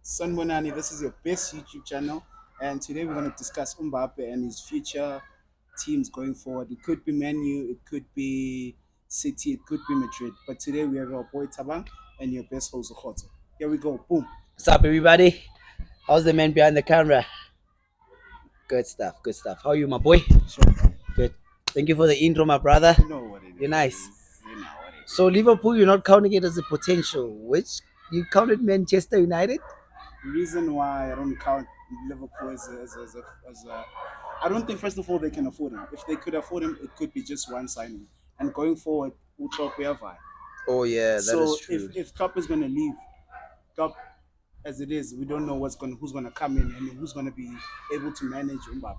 Son Monani, this is your best YouTube channel, and today we're going to discuss Mbappe and his future teams going forward. It could be Man U, it could be City, it could be Madrid, but today we have our boy Tabang and your best host Okhoto. Here we go, boom. What's up, everybody? How's the man behind the camera? Good stuff, good stuff. How are you, my boy? Sure, bro. Good. Thank you for the intro, my brother. You know what it You're is. nice. You know what it is. So, Liverpool, you're not counting it as a potential, which you counted Manchester United? The reason why I don't count Liverpool as a I don't think first of all they can afford him. If they could afford him, it could be just one signing. And going forward, we'll talk wherever. Oh, yeah, that So is true. if Klopp is going to leave, Klopp as it is, we don't know who's going to come in and who's going to be able to manage Mbappe.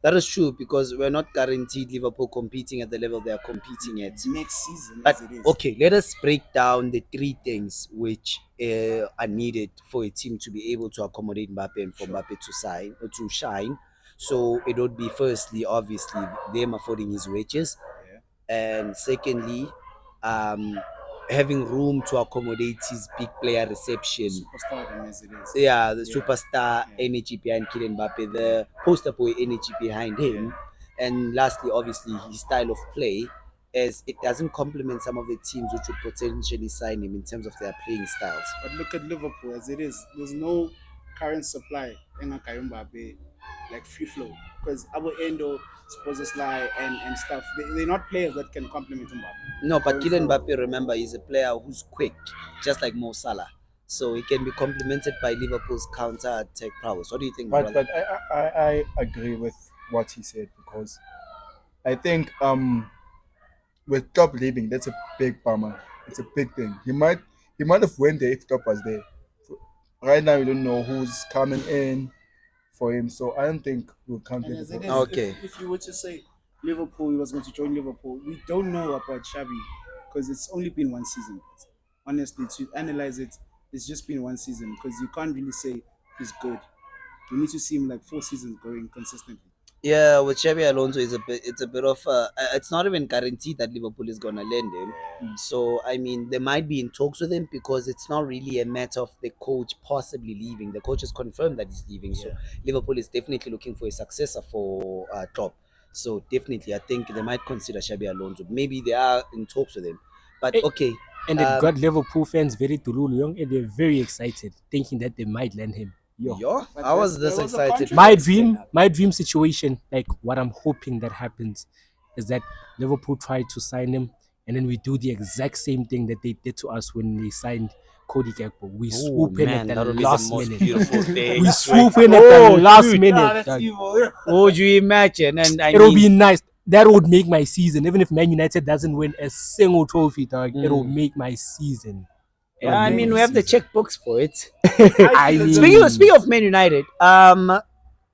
That is true because we're not guaranteed Liverpool competing at the level they are competing at. Next season, But as it is. okay, let us break down the three things which are needed for a team to be able to accommodate Mbappe and for Mbappe to shine. So it would be firstly, obviously, them affording his wages, and secondly, um, having room to accommodate his big player reception. Superstar as it is. Yeah, the superstar energy behind Kylian Mbappe, the poster boy energy behind him, and lastly, obviously, his style of play, as it doesn't complement some of the teams which would potentially sign him in terms of their playing styles. But look at Liverpool as it is. There's no current supply in Mbappe, like free flow. Because our Endo, Szoboszlai and stuff, they're not players that can complement Mbappe. No, but Going Kylian forward. Mbappe, remember, is a player who's quick, just like Mo Salah. So he can be complemented by Liverpool's counter-attack prowess. What do you think, But brother? I agree with what he said because I think with Top leaving, that's a big bummer. It's a big thing. He might have went there if Top was there. So right now we don't know who's coming in for him, so I don't think we'll count And as it Liverpool. is, Okay. if you were to say Liverpool, he was going to join Liverpool, we don't know about Xavi because it's only been one season. Honestly, to analyze it, it's just been one season because you can't really say he's good. You need to see him like 4 seasons going consistently. Yeah, with Xabi Alonso is it's a bit of it's not even guaranteed that Liverpool is gonna lend him. So I mean, they might be in talks with him because it's not really a matter of the coach possibly leaving. The coach has confirmed that he's leaving, so Liverpool is definitely looking for a successor for Klopp. So definitely, I think they might consider Xabi Alonso. Maybe they are in talks with him, but okay. And it got Liverpool fans very tululu, and they're very excited, thinking that they might lend him. Yo, But I was there this was a excited. controversy. My dream situation, like what I'm hoping that happens, is that Liverpool try to sign him, and then we do the exact same thing that they did to us when they signed Cody Gakpo. We swoop in at the that would be last the most minute. beautiful thing. We swoop in at the last minute. That's dog. evil. Would you imagine? And I It'll mean, be nice. That would make my season. Even if Man United doesn't win a single trophy, dog, it'll make my season. yeah, I mean, we have the checkbooks for it. I mean, Speaking of Man United,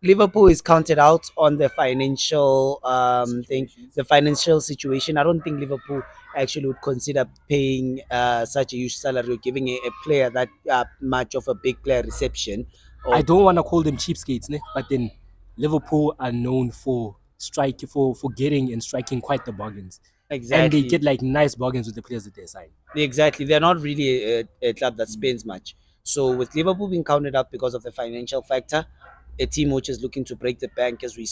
Liverpool is counted out on the financial the financial situation. I don't think Liverpool actually would consider paying such a huge salary or giving a player that much of a big player reception. I don't want to call them cheapskates, ne? But then Liverpool are known for getting and striking quite the bargains. Exactly. And they get like nice bargains with the players that they sign. Exactly. They're not really a club that spends much. So with Liverpool being counted out because of the financial factor, a team which is looking to break the bank, as we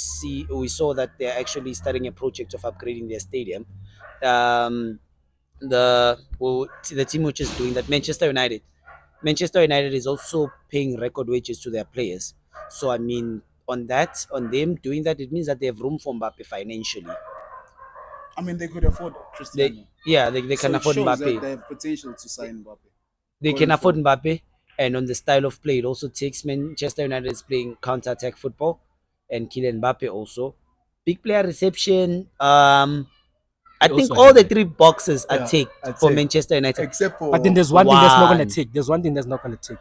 saw that they're actually starting a project of upgrading their stadium. The team which is doing that, Manchester United. Manchester United is also paying record wages to their players. So I mean, on them doing that, it means that they have room for Mbappe financially. I mean, they could afford Cristiano. They can So afford it shows Mbappe. that they have potential to sign Mbappe. They Going can afford forward. Mbappe, and on the style of play, it also takes Manchester United is playing counter-attack football, and Kylian Mbappe also. Big player reception. I think also all have the it. three boxes are ticked I'd for say. Manchester United. Except for But then there's one thing that's not gonna One. tick. There's one thing that's not gonna tick.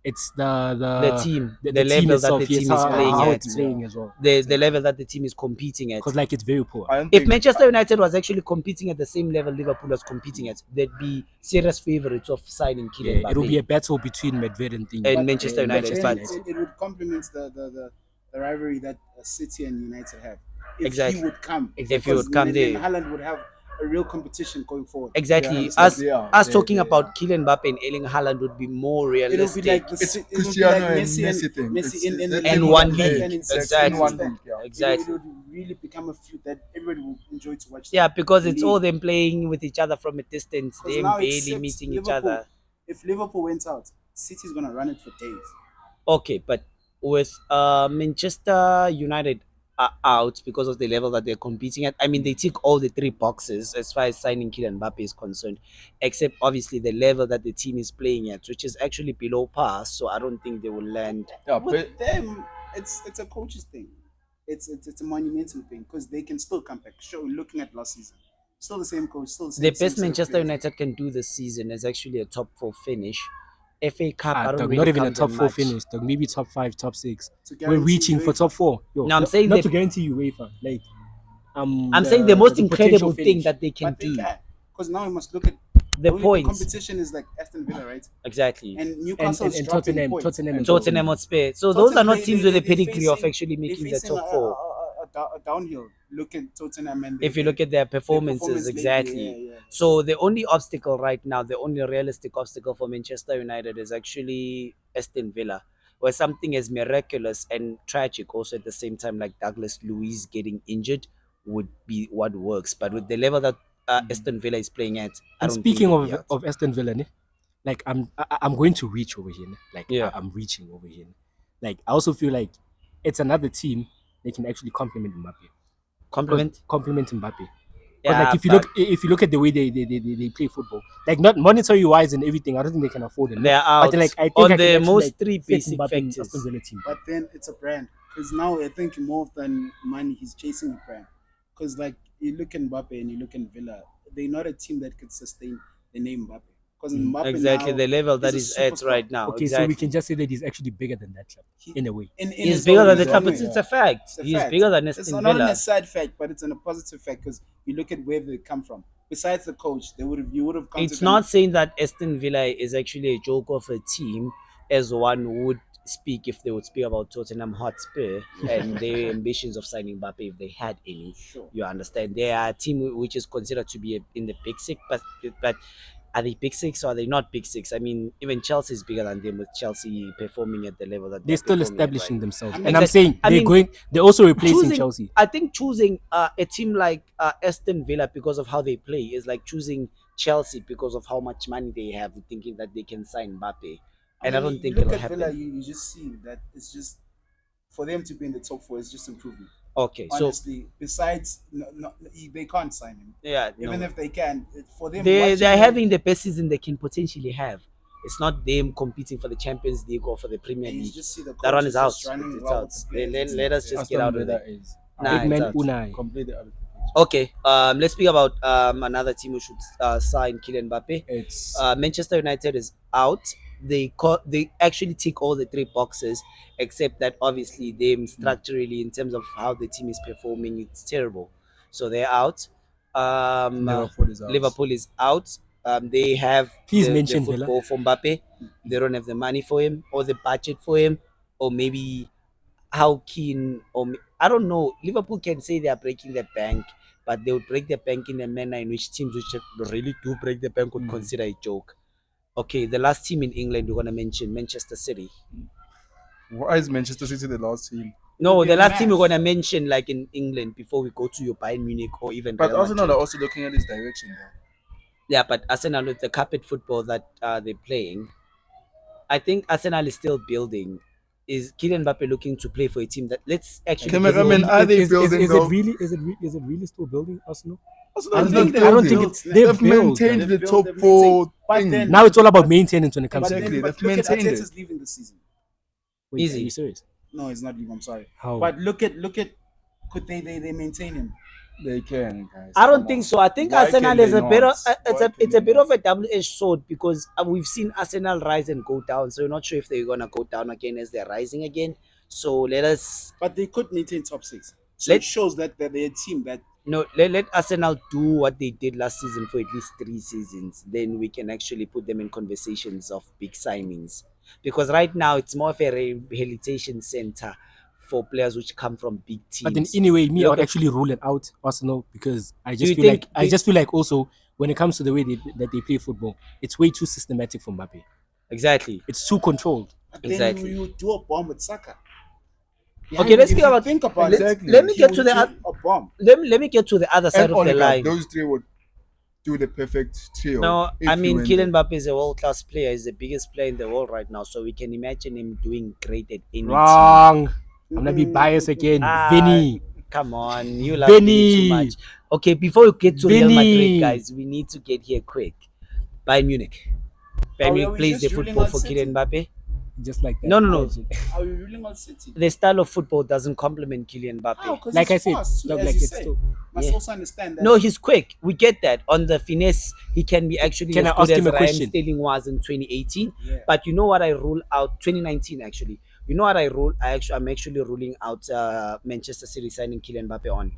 It's The team, the the team level that itself, the yes, team is playing how at. it's playing as well. The level that the team is competing at. Because like it's very poor. I don't If think Manchester United was actually competing at the same level Liverpool was competing at, they'd be serious favorites of signing Kylian Mbappe It'll be a battle between Medved and thing. and But Manchester United. then But it would complement the rivalry that City and United have. If Exactly. he would come, If he would come then there. Haaland would have a real competition going forward. Exactly. it's like Us they are. us They talking about are. Kylian Mbappe and Erling Haaland would be more It'll be realistic. like It's it'll be like Cristiano and Messi Messi thing. Messi in the that And league thing one that league. and in that's City in Exactly. one that league. Yeah. Exactly. it would really become a feud that everybody will enjoy to watch. Yeah, because The it's all league. them playing with each other from a distance, Because them now, barely except meeting each Liverpool, other. if Liverpool went out, City's gonna run it for days. Okay, but with Manchester United are out because of the level that they're competing at. I mean, they tick all the three boxes as far as signing Kylian Mbappe is concerned, except obviously the level that the team is playing at, which is actually below par. So I don't think they will land. Yeah, but With them, it's a coach's thing. It's a monumental thing because they can still come back. Sure, looking at last season, still the same coach, still the The same best set of Manchester players. United can do this season is actually a top four finish. FA Cup, I don't Dog, really not even a count top them four much. finish, dog. Maybe top 5, top 6. To We're guarantee reaching for UEFA. top 4. Yo, No, I'm saying not the- to guarantee UEFA. Like, I'm saying the most the potential incredible thing finish. that they can But they do. can, because now you must look at The only points. competition is like Aston Villa, right? Exactly. And and, Newcastle is and dropping Tottenham, points. Tottenham, and Tottenham Hotspur. So those are not teams with a pedigree of actually they're making the facing top four. a downhill. Look at Tottenham and If you look at their performances, performance lately, exactly. yeah. So the only obstacle right now, the only realistic obstacle for Manchester United is actually Aston Villa, where something as miraculous and tragic also at the same time, like Douglas Luiz getting injured, would be what works. But with the level that Aston Villa is playing at, I And don't speaking think they'll be out. of Aston Villa, ne? Like I'm going to reach over here. Ne? Like Yeah. I'm reaching over here. Ne? Like I also feel like it's another team that can actually complement Mbappe. Compliment. Complement Mbappe. Because Yeah, like if you look at the way they play football, like not monetary wise and everything, I don't think they can afford it. ne? they're out But like I think on I can the actually, most like, three fit basic Mbappe in factors. Aston Villa team. But then it's a brand, because now I think more than money, he's chasing a brand. Because like you look at Mbappe and you look at Villa, they're not a team that could sustain the name Mbappe. Because Mbappe Exactly now the level that is is a at superstar. right now. Okay, exactly. so we can just say that he's actually bigger than that club He- in a way. In He's his bigger own- than the his club. own It's way. a fact. It's a He's fact. bigger than It's Aston not Villa. a sad fact, but it's a positive fact because you look at where they come from. Besides the coach, you would have counted It's them- not saying that Aston Villa is actually a joke of a team, as one would speak if they would speak about Tottenham Hotspur and their ambitions of signing Mbappe if they had any. Sure. You understand? They are a team which is considered to be in the big six, but are they big six or are they not big six? I mean, even Chelsea is bigger than them, with Chelsea performing at the level that They're still performing at establishing right. themselves. I mean, And I'm exactly. saying I they're mean, they're also replacing Chelsea. I think choosing a team like Aston Villa because of how they play is like choosing Chelsea because of how much money they have, thinking that they can sign Mbappe. And I mean, don't you think look it'll at happen. Villa, you just see that it's just for them to be in the top four is just improvement. Okay, so Honestly, besides, they can't sign him. yeah, Even no. if they can, for them, they're watching him- having the best season they can potentially have. It's not them competing for the Champions League or for the Premier and you League. just see the That one coach is out. just running It's well out. with the players and Let stuff, us yeah. just get Aston out of Villa there. is Nah, Big it's man out. Unai. completely out of the picture. Okay, let's speak about another team who should sign Kylian Mbappe. It's Manchester United is out. They actually tick all the three boxes, except that obviously them structurally in terms of how the team is performing, it's terrible. So they're out. Liverpool is out. Liverpool is out. They have Please the mention Villa. football for Mbappe. They don't have the money for him or the budget for him, or maybe how keen I don't know. Liverpool can say they are breaking the bank, but they would break the bank in a manner in which teams which really do break the bank would consider a joke. Okay, the last team in England we're gonna mention Manchester City. Why is Manchester City the last team? No, Would be the a last team we're match. gonna mention, like in England, before we go to your Bayern Munich or even But Real Arsenal Madrid. are also looking at this direction though. Yeah, but Arsenal with the carpet football that they're playing, I think Arsenal is still building. Is Kylian Mbappe looking to play for a team that let's actually Cameraman, build- are they building is though? is it really still building Arsenal? Arsenal I is think not they- I don't building. think it's- They've they've built, maintained they've the built, top they've four maintained. But thing. then- Now it's all about maintenance when it comes But to Exactly. then, they've but look at maintained Arteta's it. leaving this season. Wait, Easy. Are you serious? No, he's not leaving. I'm sorry. How? But look at could they maintain him? They can, guys. I don't Come think on. so. I think Why Arsenal can is they a bit of not? it's Why a can it's a they bit not? of a double-edged sword because we've seen Arsenal rise and go down. So we're not sure if they're gonna go down again as they're rising again. So let us But they could maintain top six. So Let- it shows that they're a team that let Arsenal do what they did last season for at least 3 seasons. Then we can actually put them in conversations of big signings. Because right now it's more of a rehabilitation center for players which come from big teams. But then anyway, me, I Look would at- actually rule it out Arsenal because I you just feel think like also when it comes to the way that they play football, it's way too systematic for Mbappe. exactly. It's too controlled. But then Exactly. you do a bomb with Saka. Okay, let's If speak you about. think about Exactly. it. Let me he get to would the do a bomb. let me get to the other side And of the Odegaard, line. those three would do the perfect trio. No, if I you mean went Kylian there. Mbappe is a world-class player. He's the biggest player in the world right now, so we can imagine him doing great at any team. Wrong. I'm gonna be biased again. Ah, Vinny. Come on, you love Vinny too much. Okay, before we get to Real Madrid, Vinny. guys, we need to get here quick. Bayern Munich. Bayern Are Munich we plays the just ruling football out for City? Kylian Mbappe. Just like that. No. Are we ruling out City? The style of football doesn't complement Kylian Mbappe. How? 'Cause Like he's I said, fast, too, like as you it's say. still. Must Yeah. also understand that. No, he's quick. We get that. On the finesse, he can be actually Can as I good ask him as a Raheem question? Sterling was in 2018. Yeah. But you know what I rule out? 2019 actually. You know what I rule? I'm actually ruling out Manchester City signing Kylian Mbappe on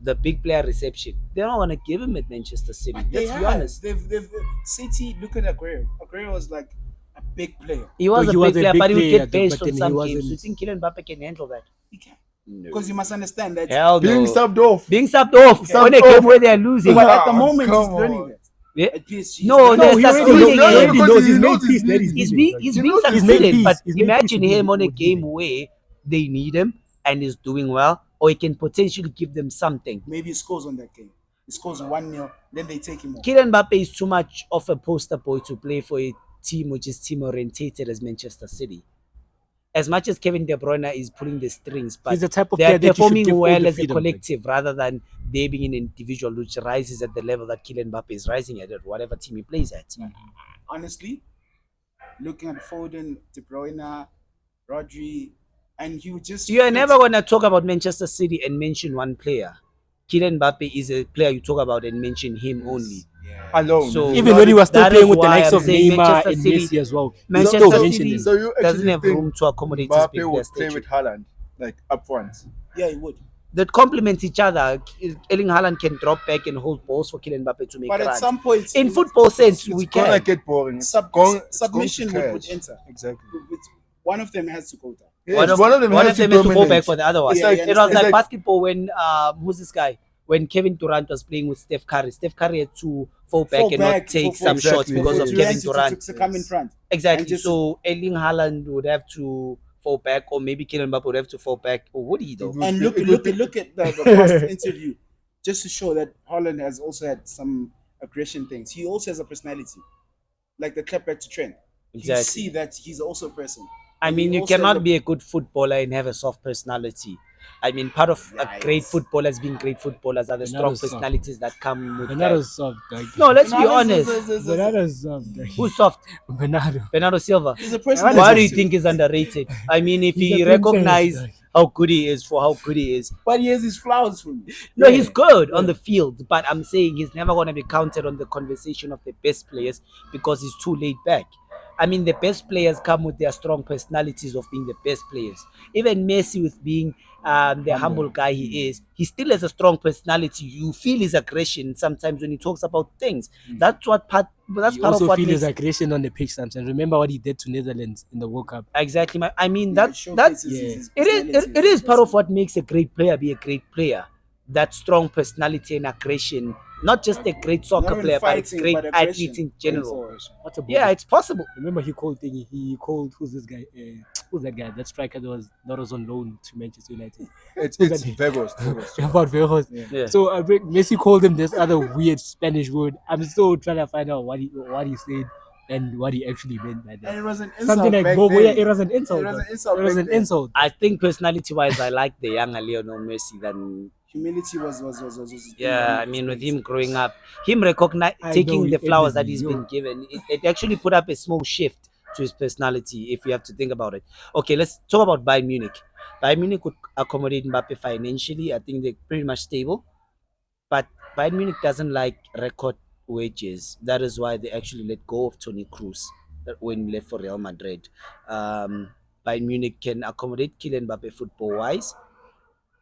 the big player reception. They're not gonna give him at Manchester City. But they Let's be have. honest. They've City. Look at Aguero. Aguero was like a big player. He was No, a he big was a player, big but he would player, get benched but on then some he games. wasn't- You think Kylian Mbappe can handle that? He can. No. Because you must understand that. Hell no. Being subbed off. Being subbed off Subbed on a off. game where they're losing. But at the Ah, moment, he's come learning on. that. Yeah. At PSG. No, he's they're learning he that. already succeeding. knows- in- because knows he he's made knows he's peace. That is leaving. He's leaving. being He knows he's succeeded, made but peace. He's made imagine peace with him on a what game leaving. where they need him and he's doing well, or he can potentially give them something. Maybe he scores on that game. He scores 1-0, then they take him off. Kylian Mbappe is too much of a poster boy to play for a team which is team orientated as Manchester City. As much as Kevin De Bruyne is pulling the strings, but He's the type of they player are that you should performing give all well the as a freedom, like. collective rather than they being an individual which rises at the level that Kylian Mbappe is rising at whatever team he plays at. Honestly, looking at Foden, De Bruyne, Rodri, and you just. You are fit- never going to talk about Manchester City and mention one player. Kylian Mbappe is a player you talk about and mention him only. Yeah. Alone. So- He's Even not- when he was still That playing is with the why likes I'm of saying Neymar Manchester and City- Messi as well. You Manchester still City mention them. So you doesn't actually have think room to accommodate his big Mbappe player would play stature. with Haaland, like up front. Yeah, he would. That complement each other. Erling Haaland can drop back and hold balls for Kylian Mbappe to make But at runs. some point, In football sense, we It's gonna can. get boring. It's Sub- going- it's submission going to would clash. enter. Exactly. one of them has to go down. Yes, One of them has to fall dominate. back for the other one. It's Yeah, like, yeah, It was it's like like basketball when who's this guy? When Kevin Durant was playing with Steph Curry. Steph Curry had to fall back and not take some exactly. shots because For of Durant Kevin Durant. To come in front. Exactly. and just- So Erling Haaland would have to fall back, or maybe Kylian Mbappe would have to fall back, or would he though? And look It at would look be- at the past interview, just to show that Holland has also had some aggression things. He also has a personality, like the clap back to Trent. You Exactly. see that he's also a person. I And mean, he you also has cannot a- be a good footballer and have a soft personality. I mean, part of Right. great footballers being great footballers are the strong Bernardo's soft. personalities that come with Bernardo that. soft. Like, No, let's be Bernardo honest. Bernardo's soft. Like, Who's soft? Bernardo. Bernardo Silva. He's a person. Why do you think he's underrated? I mean, if He's he a princess, recognized like. how good he is for how good he is. But he has his flowers for me. No, Yeah. he's good on the field, but I'm saying he's never going to be counted on the conversation of the best players because he's too laid back. I mean, the best players come with their strong personalities of being the best players. Even Messi, with being the humble guy he is, he still has a strong personality. You feel his aggression sometimes when he talks about things. That's what part. That's You part also of what feel makes his aggression on the pitch sometimes. Remember what he did to Netherlands in the World Cup. exactly. I mean, Yeah, that's showcases yeah. his it is personality it as is a part of person. what makes a great player be a great player. That strong personality and aggression, not just a great soccer Not even player, but a fighting, great but aggression. athlete in general. What about Yeah, it's possible. Remember he called thingy. He called who's this guy? Who's that guy? That striker that was on loan to Manchester United. It's Who's that? Vegas. About Veros. Yeah. So I think Messi called him this other weird Spanish word. I'm still trying to find out what he said and what he actually meant by And that. it was an insult Something like back Bobo. Yeah, then. it was an insult. It was an though. insult It was back an then. insult. I think personality wise, I like the younger Lionel Messi than Humility was yeah. I mean, with him growing up, him recognize I know taking he the flowers that ended he's you. been given, it actually put up a small shift to his personality. If you have to think about it. Okay, let's talk about Bayern Munich. Bayern Munich could accommodate Mbappe financially. I think they're pretty much stable, but Bayern Munich doesn't like record wages. That is why they actually let go of Toni Kroos when he left for Real Madrid. Bayern Munich can accommodate Kylian Mbappe football wise.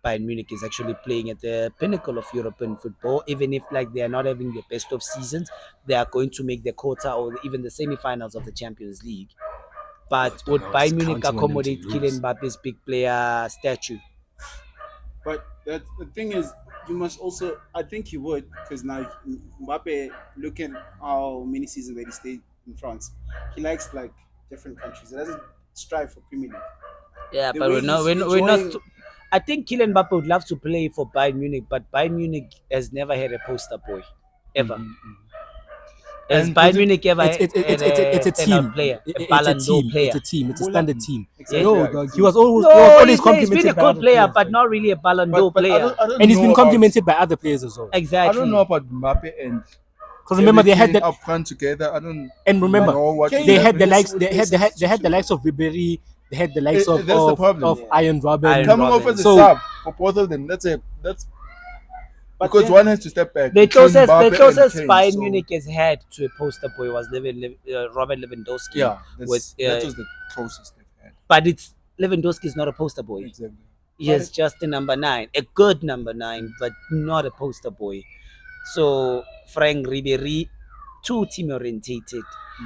Bayern Munich is actually playing at the pinnacle of European football. Even if like they are not having the best of seasons, they are going to make the quarter or even the semi-finals of the Champions League. But would I was Bayern Munich counting on them to accommodate lose. Kylian Mbappe's big player statue? But that's the thing is, you must also. I think he would, because now Mbappe, look at how many seasons that he stayed in France. He likes like different countries. He doesn't strive for Premier League. Yeah, The but way we're not. he's We're not. enjoying. I think Kylian Mbappe would love to play for Bayern Munich, but Bayern Munich has never had a poster boy, ever. Has And Bayern put it- Munich ever It's had it's a standout team. player, a It's a Ballon d'Or team. player? It's a team. It's a Muller. standard team. Exactly. No, Yeah, dog, it's he was always No, always he's been complimented a by good other player, players, but like. not really a Ballon d'Or but I player. don't And he's know been about- complimented by other players as well. Exactly. I don't know about Mbappe and Because remember they had everything that, up front together. I don't and remember know what Kane they Yeah, had the this likes. would They be had the substitution. likes of Ribery. They had the likes of that's the problem. of Iron Robin. Iron coming Robin. off as a So- sub for both of them. That's But because then- one has to step back. The between closest, Mbappe the and closest Kane, Bayern so- Munich has had to a poster boy was Robert Lewandowski. Yeah, with, that was the closest they've had. but it's Lewandowski is not a poster boy. Exactly. He is just a number 9, a good number 9, but not a poster boy. So Frank Ribery, too team orientated.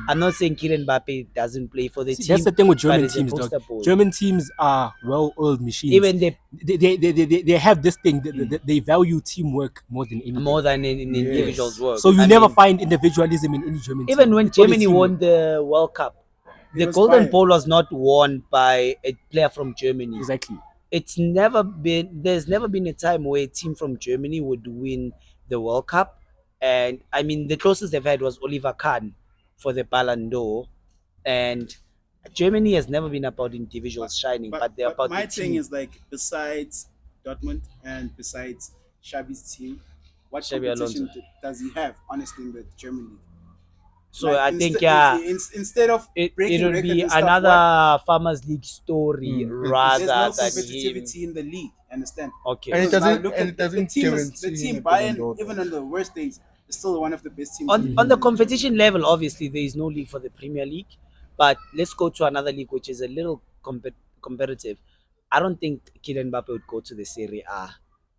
I'm not saying Kylian Mbappe doesn't play for the See, team. that's the thing with but German he's a teams, dog. poster boy. German teams are well-oiled machines. Even they have this thing. They value teamwork more than anything. more than in individuals' work. So you I never mean, find individualism in any German team. even when It's always Germany teamwork. won the World Cup, the was Golden Bayern. Ball was not won by a player from Germany. Exactly. There's never been a time where a team from Germany would win the World Cup. And I mean, the closest they've had was Oliver Kahn for the Ballon d'Or. And Germany has never been about individuals shining, but they're about my the thing team. is like, besides Dortmund and besides Xavi's team, what Xabi competition Alonso. does he have, honestly, in the German league? So Like, I think, instead of breaking it would records be and stuff, another Farmers League story there's rather no than him. competitivity in the league. Understand? Okay. And it Because now doesn't- look and at it doesn't the team. guarantee The team him a Ballon Bayern, d'Or. even on the worst days, is still one of the best teams. On the competition level, obviously, there is no league for the Premier League. But let's go to another league which is a little competitive. I don't think Kylian Mbappe would go to the Serie A.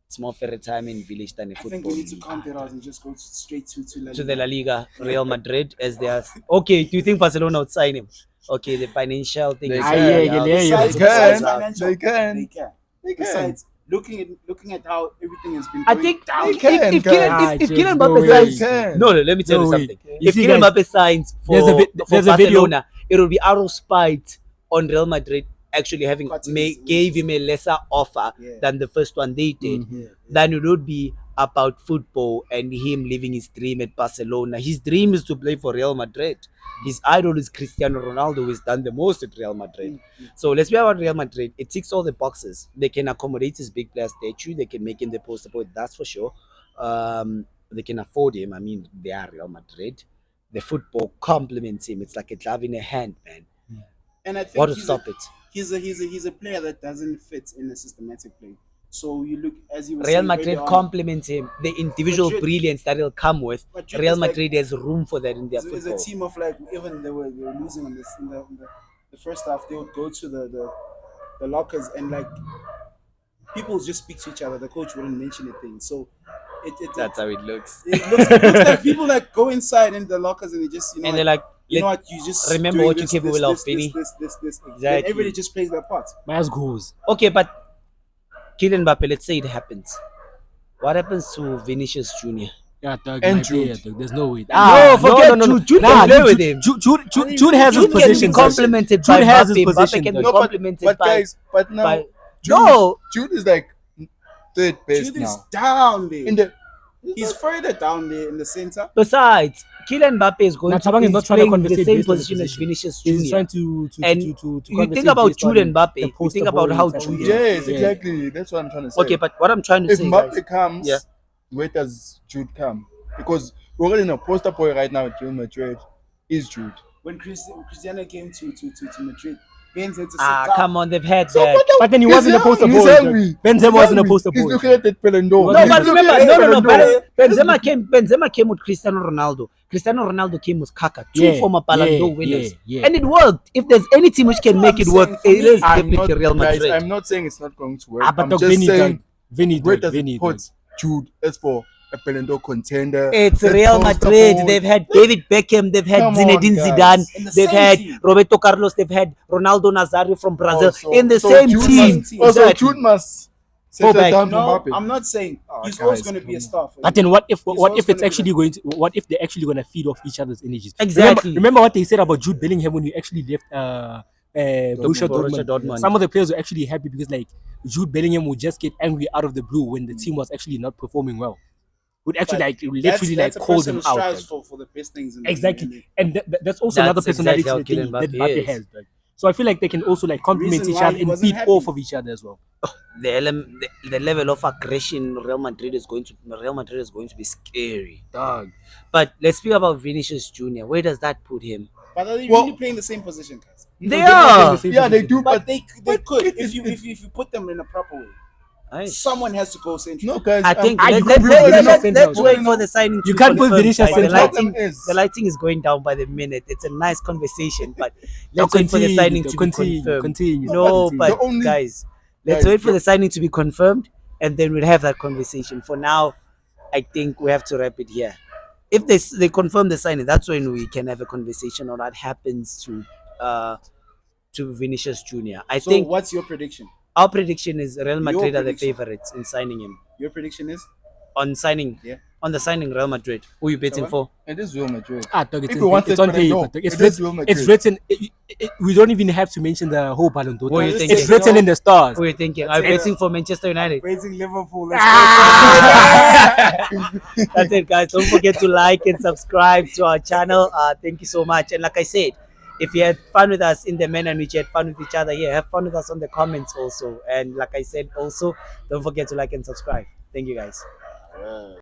It's more for retirement village than a I football think we need to league. count it out and just go straight to La To the Liga. La Liga, Real Madrid, as they are. Okay, do you think Barcelona would sign him? Okay, the financial thing. They is can. very Yeah, out. yeah, yeah. Besides, They besides can. financial, They can. They can. They can. Besides, looking at how everything has been. I going think down. if can, if can. Kylian if James, Kylian no Mbappe way. signs, Can. no, let me tell No you way. something. You If see, Kylian guys, Mbappe signs there's for a video- Barcelona, it will be out of spite on Real Madrid actually having Cutting his gave wages. him a lesser offer Yeah. than the first one they did. Yeah. Then it would be about football and him living his dream at Barcelona. His dream is to play for Real Madrid. His idol is Cristiano Ronaldo, who has done the most at Real Madrid. So let's be about Real Madrid. It ticks all the boxes. They can accommodate his big player statue. They can make him the poster boy, that's for sure. They can afford him. I mean, they are Real Madrid. The football complements him. It's like a glove in a hand, man. And I think What to he's stop it? He's a player that doesn't fit in a systematic play. So you look, as you were Real saying Madrid earlier on, complements him. The individual Madrid- brilliance that he'll come with. Madrid Real is like- Madrid has room for that in their It's a football. team of like, even they were losing on this in the first half. They would go to the lockers and like people would just speak to each other. The coach wouldn't mention anything. So That's how it looks. it looks like people like go inside in the lockers and they just And they're like, you know let- what, you just remember doing what you're this, capable this, of, this, Vinny. this. Then Exactly. everybody just plays their part. Miles goes. okay, but Kylian Mbappe, let's say it happens. What happens to Vinicius Jr.? Yeah, dog, And my player, Jude. dog. There's no way. forget Jude. Jude can play with him. Jude has his Jude can be position. dog. complimented Jude by has his Mbappe. position, Mbappe can be dog. No, complimented but by... guys, but now by- Jude, No! Jude is like third best Jude is now. down there. In the He's further down there in the center. Besides, Kylian Mbappe is going Now, to Tabang is is not trying to playing the conversate same based on the position as position. Vinicius He's Jr. trying to And to you conversate think about based on Jude and Mbappe, the you poster think about boy how type of Jude- thing. yes, Yeah. exactly. That's what I'm trying to say. Okay, but what I'm trying to if say, guys, Mbappe comes, Yeah. where does Jude come? Because we already know poster boy right now at Real Madrid is Jude. When Cristiano came to Madrid, Benz had to sit down. come on, they've had So, that. But then he he's wasn't a young, poster he's boy. hungry. dog. Benzema He's wasn't a hungry. poster He's boy. looking at that Ballon d'Or. No, He's but looking remember, at that no, Ballon but d'Or. Benzema came with Cristiano Ronaldo. Cristiano Ronaldo came with Kaka, two Yeah, former Ballon yeah, d'Or winners, yeah. and it worked. If there's any team which can That's make it what I'm work, saying. it For is me, I'm definitely not, Real guys, Madrid. I'm not saying it's not going to work. Ah, but I'm dog, just Vinny, saying dog. Vinny, where dog, does Vinny, it put dog. Jude as for a Ballon d'Or contender. It's That Real poster Madrid. board. They've had David Beckham. They've had Come on, Zinedine guys. Zidane. In the They've same had team. Roberto Carlos. They've had Ronaldo Nazario from Brazil Also- in the so same Jude team. Must, also, Exactly. Jude must Fall settle back. down for No, Mbappe. I'm not saying Oh, he's guys, always going to be a come star. For But you. then what if He's what always if it's gonna be actually the- going to what if they're actually going to feed off each other's energies? Exactly. Remember what they said about Jude Bellingham when he actually left Borussia Borussia Dortmund. Dortmund. Some of the players were actually happy because like Jude Bellingham would just get angry out of the blue when the team was actually not performing well. Would actually But like literally that's like a call person them who out. strives Like. for the best things in the Exactly, and that's also another That's personality exactly how thing Kylian that Mbappe Mbappe is. has. Like. So I feel like they can also like complement Reason each why other he and wasn't feed happy. off of each other as well. The level of aggression Real Madrid is going to be scary. Dog. But let's speak about Vinicius Junior. Where does that put him? But are they Well- really playing the same position, guys? They They're not playing are. the same Yeah, they position. do, But but they but could it- if you it- if you put them in a proper way. Aye. Someone has to go central. no, guys. I think you let, can't put let, Vinicius let, central. let's wait for the signing. You to can't be put confirmed, Vinicius guys. central. The lighting is going down by the minute. It's a nice conversation, but let's wait for the signing to be confirmed. Continue. No, but but the only- guys, let's guys, wait for the signing to be confirmed, and then we'll have that conversation. For now, I think we have to wrap it here. If they confirm the signing, that's when we can have a conversation on what happens to Vinicius Junior. I So think what's your prediction? our prediction is Real Madrid are the prediction. favorites in signing him. Your prediction is On signing, Yeah. on the signing Real Madrid. Who are you betting Saga? for? It is Real Madrid. Dog, If you want it's it, on but I paper. know. Dog. It's It is Real written. Madrid. It's written. We don't even have to mention the whole Ballon d'Or. What are you It's thinking? written in the stars. Who are you thinking? Are you it. betting for Manchester United? raising Liverpool. That's it, guys. Don't forget to like and subscribe to our channel. Thank you so much. And like I said, if you had fun with us in the manner in which you had fun with each other here, have fun with us on the comments also. And like I said, also, don't forget to like and subscribe. Thank you, guys.